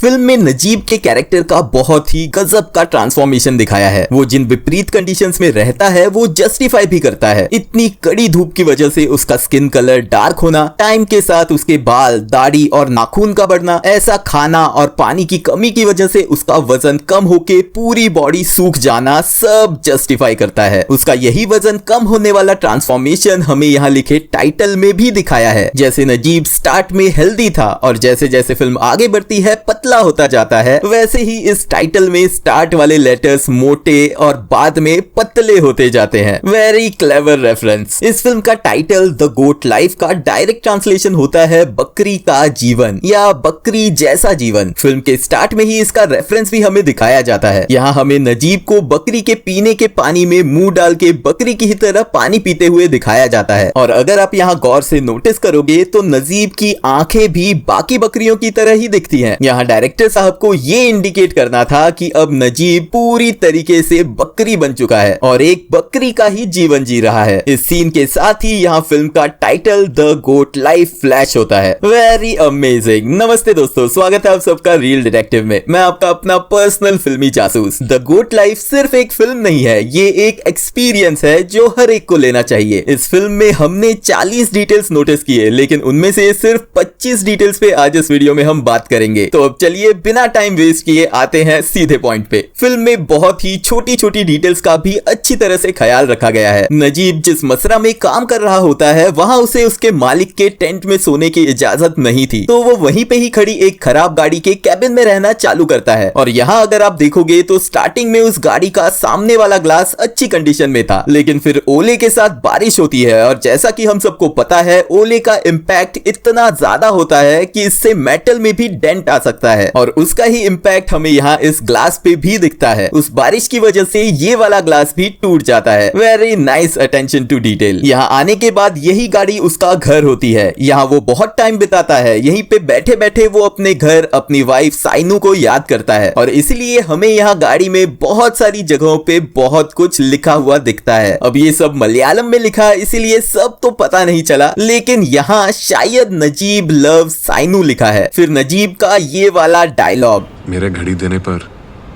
Film में नजीब के character का बहुत ही गजब का ट्रांसफॉर्मेशन दिखाया है। वो जिन विपरीत कंडीशंस में रहता है वो जस्टिफाई भी करता है। इतनी कड़ी धूप की वजह से उसका स्किन कलर डार्क होना, टाइम के साथ उसके बाल, दाढ़ी और नाखून का बढ़ना, ऐसा खाना और पानी की कमी की वजह से उसका वजन कम होके पूरी बॉडी सूख जाना, सब जस्टिफाई करता है। उसका यही वजन कम होने वाला ट्रांसफॉर्मेशन हमें यहाँ लिखे टाइटल में भी दिखाया है। जैसे नजीब स्टार्ट में हेल्दी था और जैसे जैसे फिल्म आगे बढ़ती है पतला होता जाता है, वैसे ही इस टाइटल में स्टार्ट वाले लेटर्स मोटे और बाद में पतले होते जाते हैं। Very clever reference. इस फिल्म का टाइटल द गोट लाइफ का डायरेक्ट ट्रांसलेशन होता है बकरी का जीवन या बकरी जैसा जीवन। फिल्म के स्टार्ट में ही इसका रेफरेंस भी हमें दिखाया जाता है। यहाँ हमें नजीब को बकरी के पीने के पानी में मुंह डाल के बकरी की तरह पानी पीते हुए दिखाया जाता है। और अगर आप यहाँ गौर से नोटिस करोगे तो नजीब की आंखें भी बाकी बकरियों की तरह ही दिखती हैं। यहाँ डायरेक्टर साहब को ये इंडिकेट करना था कि अब नजीब पूरी तरीके से बकरी बन चुका है और एक बकरी का ही जीवन जी रहा है। इस सीन के साथ ही यहाँ फिल्म का title the Goat Life flash होता है। Very amazing. नमस्ते दोस्तों, स्वागत है आप सबका रील डिटेक्टिव में। मैं आपका अपना पर्सनल फिल्मी जासूस। द गोट लाइफ सिर्फ एक फिल्म नहीं है, ये एक एक्सपीरियंस है जो हर एक को लेना चाहिए। इस फिल्म में हमने 40 डिटेल्स नोटिस किए, लेकिन उनमें से सिर्फ 25 डिटेल्स पे आज इस वीडियो में हम बात करेंगे। तो अब चलिए बिना टाइम वेस्ट किए आते हैं सीधे पॉइंट पे। फिल्म में बहुत ही छोटी छोटी डिटेल्स का भी अच्छी तरह से ख्याल रखा गया है। नजीब जिस मसरा में काम कर रहा होता है वहां उसे उसके मालिक के टेंट में सोने की इजाजत नहीं थी, तो वो वहीं पे ही खड़ी एक खराब गाड़ी के कैबिन में रहना चालू करता है। और यहाँ अगर आप देखोगे तो स्टार्टिंग में उस गाड़ी का सामने वाला ग्लास अच्छी कंडीशन में था, लेकिन फिर ओले के साथ बारिश होती है और जैसा कि हम सबको पता है ओले का इम्पैक्ट इतना ज्यादा होता है कि इससे मेटल में भी डेंट आ सकता है और उसका ही इम्पैक्ट हमें यहाँ इस ग्लास पे भी दिखता है। उस बारिश की वजह से ये वाला ग्लास भी टूट जाता है। Very nice attention to detail. यहाँ आने के बाद यही गाड़ी उसका घर होती है। यहाँ वो बहुत टाइम बिताता है। यहीं पे बैठे बैठे वो अपने घर, अपनी वाइफ साइनू को याद करता है और इसलिए हमें यहाँ गाड़ी में बहुत सारी जगहों पे बहुत कुछ लिखा हुआ दिखता है। अब ये सब मलयालम में लिखा है इसलिए सब तो पता नहीं चला, लेकिन यहाँ शायद नजीब लव साइनू लिखा है। फिर नजीब का ये वाला डायलॉग, मेरे घड़ी देने पर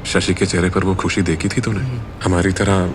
शशि के चेहरे पर वो खुशी देखी थी तूने? हमारी तरह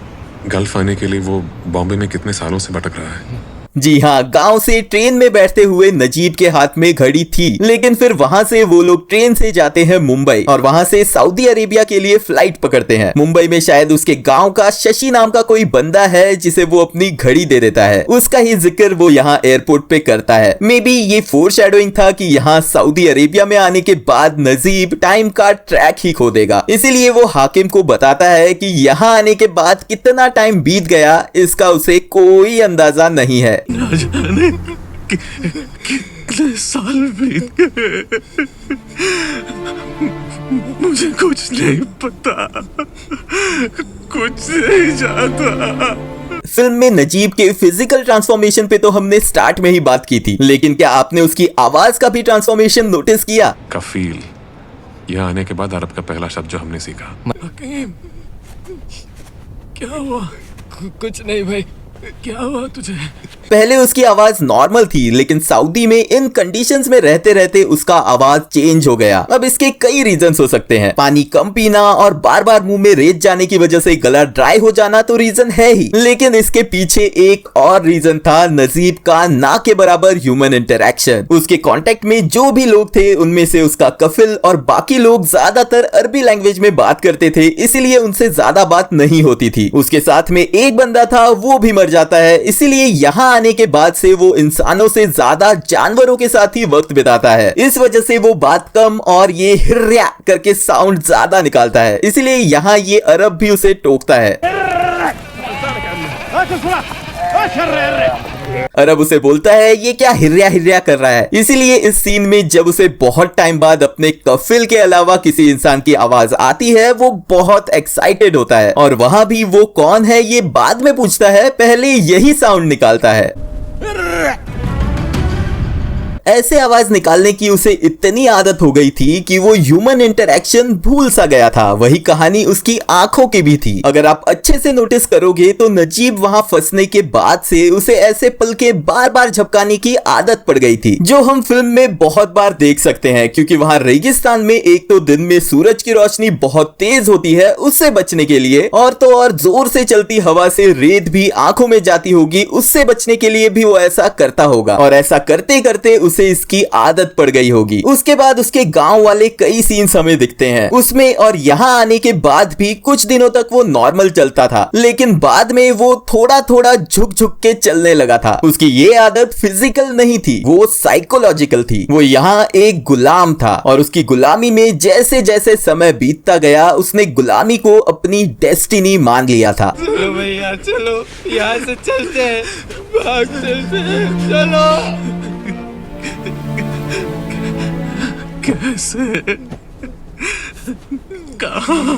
गल्फ आने के लिए वो बॉम्बे में कितने सालों से भटक रहा है। जी हाँ, गांव से ट्रेन में बैठते हुए नजीब के हाथ में घड़ी थी, लेकिन फिर वहां से वो लोग ट्रेन से जाते हैं मुंबई और वहां से सऊदी अरेबिया के लिए फ्लाइट पकड़ते हैं। मुंबई में शायद उसके गांव का शशि नाम का कोई बंदा है जिसे वो अपनी घड़ी दे देता है। उसका ही जिक्र वो यहाँ एयरपोर्ट पे करता है। मे बी ये फोरशैडोइंग था कि यहाँ सऊदी अरेबिया में आने के बाद नजीब टाइम का ट्रैक ही खो देगा, इसीलिए वो हाकिम को बताता है कि यहाँ आने के बाद कितना टाइम बीत गया इसका उसे कोई अंदाजा नहीं है। न जाने कितने साल बीत गए, मुझे कुछ नहीं पता, कुछ नहीं जानता। फिल्म में नजीब के फिजिकल ट्रांसफॉर्मेशन पे तो हमने स्टार्ट में ही बात की थी, लेकिन क्या आपने उसकी आवाज का भी ट्रांसफॉर्मेशन नोटिस किया? कफील, यहाँ आने के बाद अरब का पहला शब्द जो हमने सीखा। क्या हुआ? कुछ नहीं भाई, क्या हुआ तुझे? पहले उसकी आवाज नॉर्मल थी, लेकिन सऊदी में इन कंडीशंस में रहते रहते उसका आवाज चेंज हो गया। अब इसके कई रीजंस हो सकते हैं। पानी कम पीना और बार बार मुंह में रेत जाने की वजह से गला ड्राई हो जाना तो रीजन है ही, लेकिन इसके पीछे एक और रीजन था नजीब का ना के बराबर ह्यूमन इंटरेक्शन। उसके कांटेक्ट में जो भी लोग थे उनमें से उसका कफिल और बाकी लोग ज्यादातर अरबी लैंग्वेज में बात करते थे, इसीलिए उनसे ज्यादा बात नहीं होती थी। उसके साथ में एक बंदा था, वो भी मर जाता है, इसीलिए यहाँ आने के बाद से वो इंसानों से ज्यादा जानवरों के साथ ही वक्त बिताता है। इस वजह से वो बात कम और ये हिर्या करके साउंड ज्यादा निकालता है, इसीलिए यहाँ ये अरब भी उसे टोकता है। अरब उसे बोलता है ये क्या हिर्या हिर्या कर रहा है। इसीलिए इस सीन में जब उसे बहुत टाइम बाद अपने कफिल के अलावा किसी इंसान की आवाज आती है वो बहुत एक्साइटेड होता है और वहां भी वो कौन है ये बाद में पूछता है, पहले यही साउंड निकालता है। ऐसे आवाज निकालने की उसे इतनी आदत हो गई थी कि वो ह्यूमन इंटरेक्शन भूल सा गया था। वही कहानी उसकी आंखों की भी थी। अगर आप अच्छे से नोटिस करोगे तो नजीब वहां फंसने के बाद से उसे ऐसे पलके बार बार झपकाने की आदत पड़ गई थी, जो हम फिल्म में बहुत बार देख सकते हैं, क्योंकि वहां रेगिस्तान में एक तो दिन में सूरज की रोशनी बहुत तेज होती है, उससे बचने के लिए, और तो और जोर से चलती हवा से रेत भी आंखों में जाती होगी, उससे बचने के लिए भी वो ऐसा करता होगा। और ऐसा करते करते उसे इसकी आदत पड़ गई होगी। उसके बाद उसके गांव वाले कई सीन्स हमें दिखते हैं उसमें, और यहाँ आने के बाद भी कुछ दिनों तक वो नॉर्मल चलता था, लेकिन बाद में वो थोड़ा थोड़ा झुक झुक के चलने लगा था। उसकी ये आदत फिजिकल नहीं थी, वो साइकोलॉजिकल थी। वो यहाँ एक गुलाम था और उसकी गुलामी में जैसे जैसे समय बीतता गया उसने गुलामी को अपनी डेस्टिनी मान लिया था। चलो भैया चलो, यहाँ से चलते हैं, भाग चलते हैं, चलो। कैसे? कहाँ?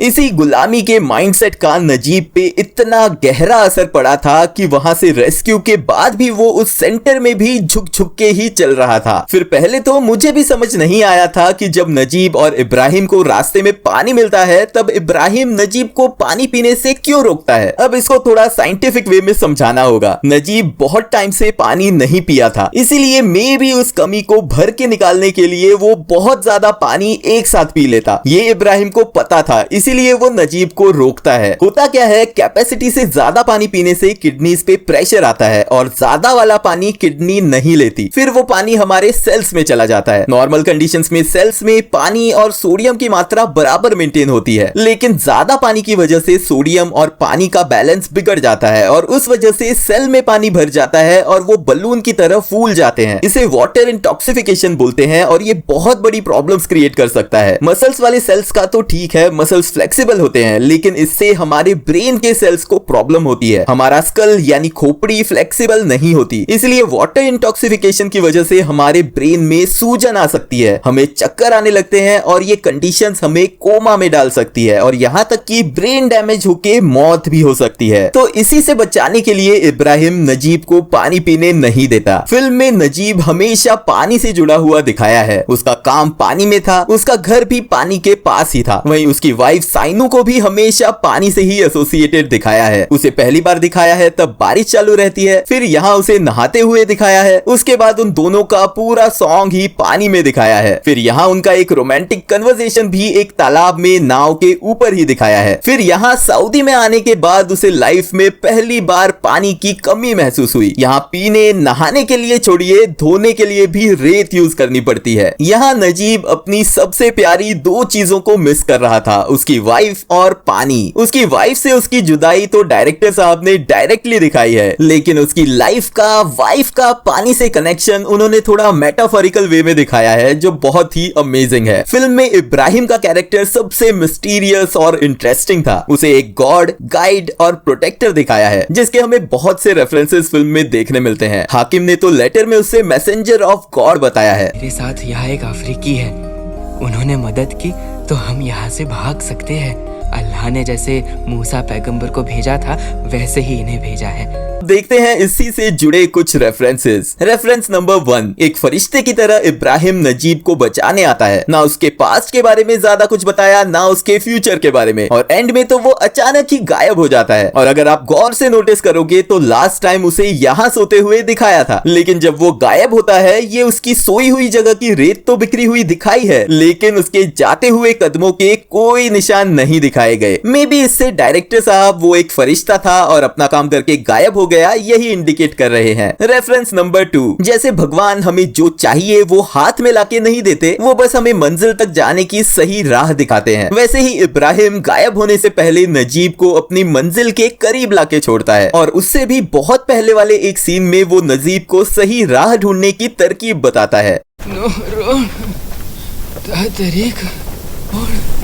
इसी गुलामी के माइंडसेट का नजीब पे इतना गहरा असर पड़ा था कि वहां से रेस्क्यू के बाद भी वो उस सेंटर में भी झुक झुक के ही चल रहा था। फिर पहले तो मुझे भी समझ नहीं आया था कि जब नजीब और इब्राहिम को रास्ते में पानी मिलता है तब इब्राहिम नजीब को पानी पीने से क्यों रोकता है। अब इसको थोड़ा साइंटिफिक वे में समझाना होगा। नजीब बहुत टाइम से पानी नहीं पिया था, इसीलिए मे भी उस कमी को भर के निकालने के लिए वो बहुत ज्यादा पानी एक साथ पी लेता। ये इब्राहिम को पता था, इसीलिए वो नजीब को रोकता है। होता क्या है, कैपेसिटी से ज्यादा पानी पीने से किडनीज पे प्रेशर आता है और ज्यादा वाला पानी किडनी नहीं लेती, फिर वो पानी हमारे सेल्स में चला जाता है। नॉर्मल कंडीशंस में सेल्स में पानी और सोडियम की मात्रा बराबर मेंटेन होती है, लेकिन ज्यादा पानी की वजह से सोडियम और पानी का बैलेंस बिगड़ जाता है और उस वजह से सेल में पानी भर जाता है और वो बलून की तरह फूल जाते हैं। इसे वाटर इंटॉक्सिफिकेशन बोलते हैं और ये बहुत बड़ी प्रॉब्लम्स क्रिएट कर सकता है। मसल्स वाले सेल्स का तो ठीक है, मसल्स फ्लेक्सिबल होते हैं, लेकिन इससे हमारे ब्रेन के सेल्स को प्रॉब्लम होती है। हमारा स्कल यानी खोपड़ी फ्लेक्सिबल नहीं होती, इसलिए वाटर इंटॉक्सिफिकेशन की वजह से हमारे ब्रेन में सूजन आ सकती है, हमें चक्कर आने लगते हैं और ये कंडीशंस हमें कोमा में डाल सकती है और यहां तक कि ब्रेन डैमेज होके मौत भी हो सकती है। तो इसी से बचाने के लिए इब्राहिम नजीब को पानी पीने नहीं देता। फिल्म में नजीब हमेशा पानी से जुड़ा हुआ दिखाया है। उसका काम पानी में था, उसका घर भी पानी के पास ही था। वहीं उसकी वाइफ साइनू को भी हमेशा पानी से ही एसोसिएटेड दिखाया है। उसे पहली बार दिखाया है तब बारिश चालू रहती है, फिर यहाँ उसे नहाते हुए दिखाया है, उसके बाद उन दोनों का पूरा सॉन्ग ही पानी में दिखाया है, फिर यहाँ उनका एक रोमांटिक कन्वर्सेशन भी एक तालाब में नाव के ऊपर ही दिखाया है। फिर यहाँ सऊदी में आने के बाद उसे लाइफ में पहली बार पानी की कमी महसूस हुई। यहाँ पीने नहाने के लिए छोड़िए, धोने के लिए भी रेत यूज करनी पड़ती है। यहाँ नजीब अपनी सबसे प्यारी दो चीजों को मिस कर रहा था, उसकी वाइफ और पानी। उसकी वाइफ से उसकी जुदाई तो डायरेक्टर साहब ने डायरेक्टली दिखाई है, लेकिन उसकी लाइफ का वाइफ का पानी से कनेक्शन उन्होंने थोड़ा मेटाफोरिकल वे में दिखाया है, जो बहुत ही अमेजिंग है। फिल्म में इब्राहिम का कैरेक्टर सबसे मिस्टीरियस और इंटरेस्टिंग था। उसे एक गॉड, गाइड और प्रोटेक्टर दिखाया है, जिसके हमें बहुत से रेफरेंसेस फिल्म में देखने मिलते हैं। हाकिम ने तो लेटर में उसे मैसेंजर ऑफ गॉड बताया है। मेरे साथ यहाँ एक अफ्रीकी है, उन्होंने मदद की तो हम यहाँ से भाग सकते हैं। अल्लाह ने जैसे मूसा पैगंबर को भेजा था वैसे ही इन्हें भेजा है। देखते हैं इसी से जुड़े कुछ रेफरेंसेस। रेफरेंस नंबर 1, एक फरिश्ते की तरह इब्राहिम नजीब को बचाने आता है। ना उसके पास्ट के बारे में ज्यादा कुछ बताया, ना उसके फ्यूचर के बारे में, और एंड में तो वो अचानक ही गायब हो जाता है। और अगर आप गौर से नोटिस करोगे तो लास्ट टाइम उसे यहाँ सोते हुए दिखाया था, लेकिन जब वो गायब होता है ये उसकी सोई हुई जगह की रेत तो बिखरी हुई दिखाई है, लेकिन उसके जाते हुए कदमों के कोई निशान नहीं दिखाए गए। मे बी इससे डायरेक्टर साहब वो एक फरिश्ता था और अपना काम करके गायब हो गया, यही इंडिकेट कर रहे हैं। रेफरेंस नंबर 2, जैसे भगवान हमें जो चाहिए वो हाथ में लाके नहीं देते, वो बस हमें मंजिल तक जाने की सही राह दिखाते हैं, वैसे ही इब्राहिम गायब होने से पहले नजीब को अपनी मंजिल के करीब लाके छोड़ता है। और उससे भी बहुत पहले वाले एक सीन में वो नजीब को सही राह ढूंढने की तरकीब बताता है।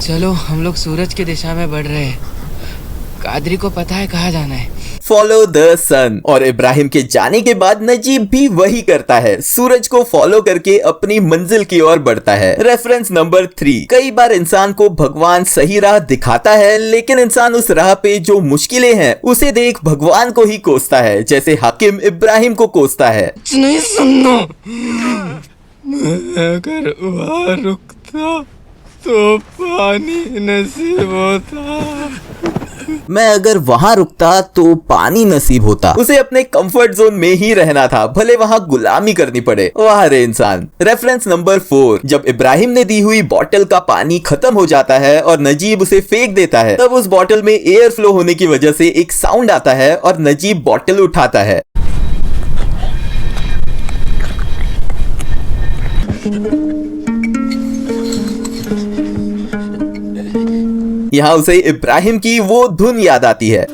चलो हम लोग सूरज की दिशा में बढ़ रहे हैं। कादरी को पता है कहाँ जाना है। फॉलो द सन। और इब्राहिम के जाने के बाद नजीब भी वही करता है, सूरज को फॉलो करके अपनी मंजिल की ओर बढ़ता है। रेफरेंस नंबर 3, कई बार इंसान को भगवान सही राह दिखाता है, लेकिन इंसान उस राह पे जो मुश्किलें हैं उसे देख भगवान को ही कोसता है, जैसे हाकिम इब्राहिम को कोसता है। नहीं सुनना, मैं अगर वहाँ रुकता तो पानी नसीब होता। मैं अगर वहां रुकता तो पानी नसीब होता। उसे अपने कंफर्ट जोन में ही रहना था, भले वहां गुलामी करनी पड़े। वाह रे इंसान। रेफरेंस नंबर 4, जब इब्राहिम ने दी हुई बोतल का पानी खत्म हो जाता है और नजीब उसे फेंक देता है, तब उस बोतल में एयर फ्लो होने की वजह से एक साउंड आता है और नजीब बोतल उठाता है। यहाँ उसे इब्राहिम की वो धुन याद आती है।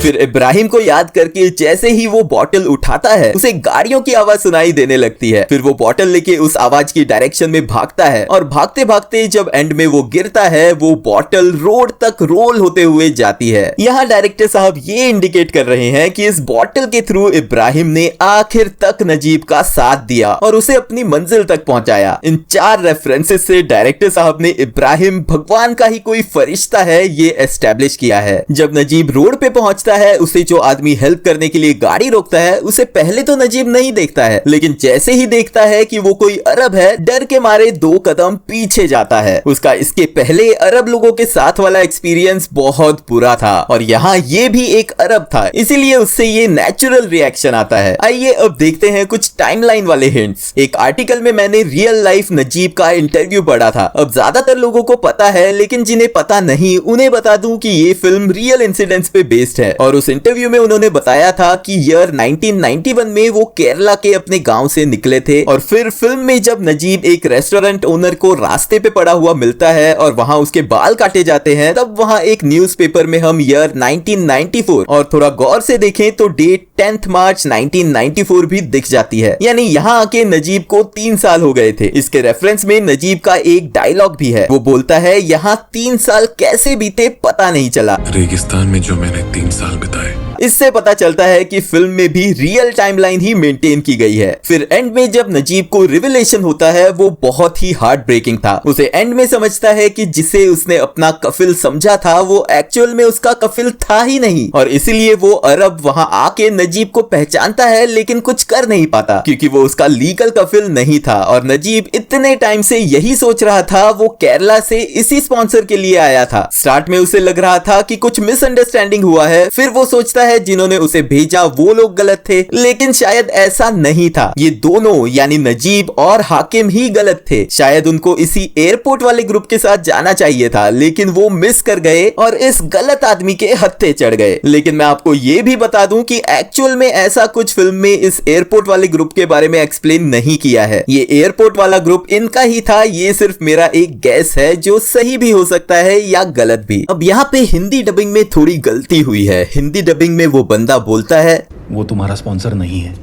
फिर इब्राहिम को याद करके जैसे ही वो बोतल उठाता है, उसे गाड़ियों की आवाज सुनाई देने लगती है। फिर वो बोतल लेके उस आवाज की डायरेक्शन में भागता है और भागते भागते जब एंड में वो गिरता है, वो बोतल रोड तक रोल होते हुए जाती है। यहाँ डायरेक्टर साहब ये इंडिकेट कर रहे हैं कि इस बोतल के थ्रू इब्राहिम ने आखिर तक नजीब का साथ दिया और उसे अपनी मंजिल तक पहुंचाया। इन 4 रेफरेंसेस से डायरेक्टर साहब ने इब्राहिम भगवान का ही कोई फरिश्ता है ये एस्टेब्लिश किया है। जब नजीब रोड पे पहुंचता है, उसे जो आदमी हेल्प करने के लिए गाड़ी रोकता है, उसे पहले तो नजीब नहीं देखता है, लेकिन जैसे ही देखता है कि वो कोई अरब है, डर के मारे 2 कदम पीछे जाता है। उसका इसके पहले अरब लोगों के साथ वाला एक्सपीरियंस बहुत बुरा था और यहाँ ये भी एक अरब था, इसीलिए उससे ये नेचुरल रिएक्शन आता है। आइए अब देखते हैं कुछ टाइमलाइन वाले हिंट्स। एक आर्टिकल में मैंने रियल लाइफ नजीब का इंटरव्यू पढ़ा था। अब ज्यादातर लोगों को पता है, लेकिन जिन्हें पता नहीं उन्हें बता दूं कि ये फिल्म रियल इंसिडेंट्स पे बेस्ड है। और उस इंटरव्यू में उन्होंने बताया था कि ईयर 1991 में वो केरला के अपने गांव से निकले थे और फिर फिल्म में जब नजीब एक रेस्टोरेंट ओनर को रास्ते पे पड़ा हुआ मिलता है और वहां उसके बाल काटे जाते हैं, तब वहां एक न्यूज़पेपर में हम ईयर 1994 और थोड़ा गौर से देखें तो डेट 10 मार्च 1994 भी दिख जाती है। यानी यहाँ आके नजीब को 3 साल हो गए थे। इसके रेफरेंस में नजीब का एक डायलॉग भी है। वो बोलता है, यहाँ 3 साल कैसे बीते पता नहीं चला। रेगिस्तान में जो मैंने 3 साल बिताए। इससे पता चलता है कि फिल्म में भी रियल टाइमलाइन ही मेंटेन की गई है। फिर एंड में जब नजीब को रिविलेशन होता है, वो बहुत ही हार्ट ब्रेकिंग था। उसे एंड में समझता है कि जिसे उसने अपना कफिल समझा था, वो एक्चुअल में उसका कफिल था ही नहीं और इसीलिए वो अरब वहां आके नजीब को पहचानता है, लेकिन कुछ कर नहीं पाता क्योंकि वो उसका लीगल कफिल नहीं था। और नजीब इतने टाइम से यही सोच रहा था, वो केरला से इसी स्पॉन्सर के लिए आया था। स्टार्ट में उसे लग रहा था कि कुछ मिसअंडरस्टैंडिंग हुआ है, फिर वो सोचता है जिन्होंने उसे भेजा वो लोग गलत थे, लेकिन शायद ऐसा नहीं था। ये दोनों यानी नजीब और हाकिम ही गलत थे। शायद उनको इसी एयरपोर्ट वाले ग्रुप के साथ जाना चाहिए था, लेकिन वो मिस कर गए और इस गलत आदमी के हत्थे चढ़ गए। लेकिन मैं आपको ये भी बता दूं कि एक्चुअल में ऐसा कुछ फिल्म में इस एयरपोर्ट वाले ग्रुप के बारे में एक्सप्लेन नहीं किया है। ये एयरपोर्ट वाला ग्रुप इनका ही था। ये सिर्फ मेरा एक गैस है जो सही भी हो सकता है या गलत भी। अब यहाँ पे हिंदी डबिंग में थोड़ी गलती हुई है। हिंदी डबिंग में वो बंदा बोलता है, वो तुम्हारा स्पॉन्सर नहीं है।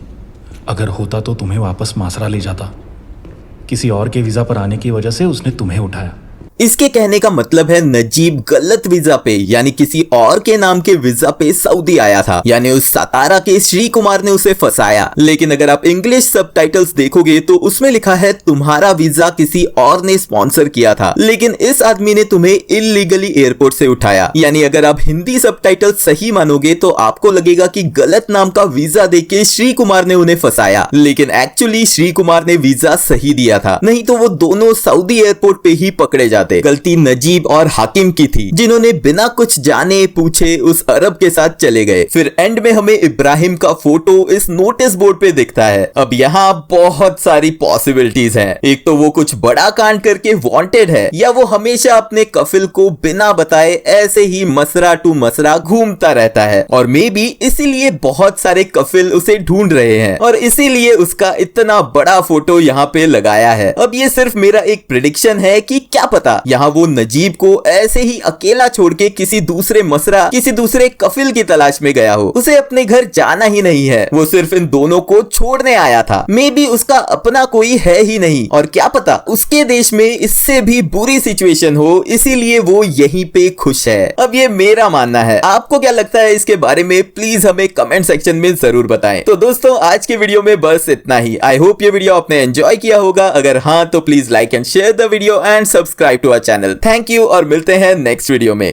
अगर होता तो तुम्हें वापस मासरा ले जाता। किसी और के वीजा पर आने की वजह से उसने तुम्हें उठाया। इसके कहने का मतलब है नजीब गलत वीजा पे यानी किसी और के नाम के वीजा पे सऊदी आया था, यानी उस सतारा के श्री कुमार ने उसे फंसाया। लेकिन अगर आप इंग्लिश सबटाइटल्स देखोगे तो उसमें लिखा है तुम्हारा वीजा किसी और ने स्पॉन्सर किया था, लेकिन इस आदमी ने तुम्हें इलीगली एयरपोर्ट से उठाया। यानी अगर आप हिंदी सबटाइटल सही मानोगे तो आपको लगेगा कि गलत नाम का वीजा देके श्री कुमार ने उन्हें फंसाया, लेकिन एक्चुअली श्री कुमार ने वीजा सही दिया था। नहीं तो वो दोनों सऊदी एयरपोर्ट पे ही पकड़े जाते। गलती नजीब और हाकिम की थी, जिन्होंने बिना कुछ जाने पूछे उस अरब के साथ चले गए। फिर एंड में हमें इब्राहिम का फोटो इस नोटिस बोर्ड पे दिखता है। अब यहाँ बहुत सारी पॉसिबिलिटीज हैं। एक तो वो कुछ बड़ा कांड करके वांटेड है, या वो हमेशा अपने कफिल को बिना बताए ऐसे ही मसरा टू मसरा घूमता रहता है और मे बी इसीलिए बहुत सारे कफिल उसे ढूंढ रहे हैं और इसीलिए उसका इतना बड़ा फोटो यहाँ पे लगाया है। अब ये सिर्फ मेरा एक प्रेडिक्शन है कि क्या पता यहाँ वो नजीब को ऐसे ही अकेला छोड़ के किसी दूसरे मसरा, किसी दूसरे कफिल की तलाश में गया हो। उसे अपने घर जाना ही नहीं है, वो सिर्फ इन दोनों को छोड़ने आया था। मे बी उसका अपना कोई है ही नहीं, और क्या पता उसके देश में इससे भी बुरी सिचुएशन हो, इसीलिए वो यहीं पे खुश है। अब ये मेरा मानना है, आपको क्या लगता है इसके बारे में प्लीज हमें कमेंट सेक्शन में जरूर बताएं। तो दोस्तों आज के वीडियो में बस इतना ही। आई होप ये वीडियो आपने एंजॉय किया होगा। अगर हाँ तो please like and share the video and subscribe to our channel. Thank you और मिलते हैं नेक्स्ट वीडियो में।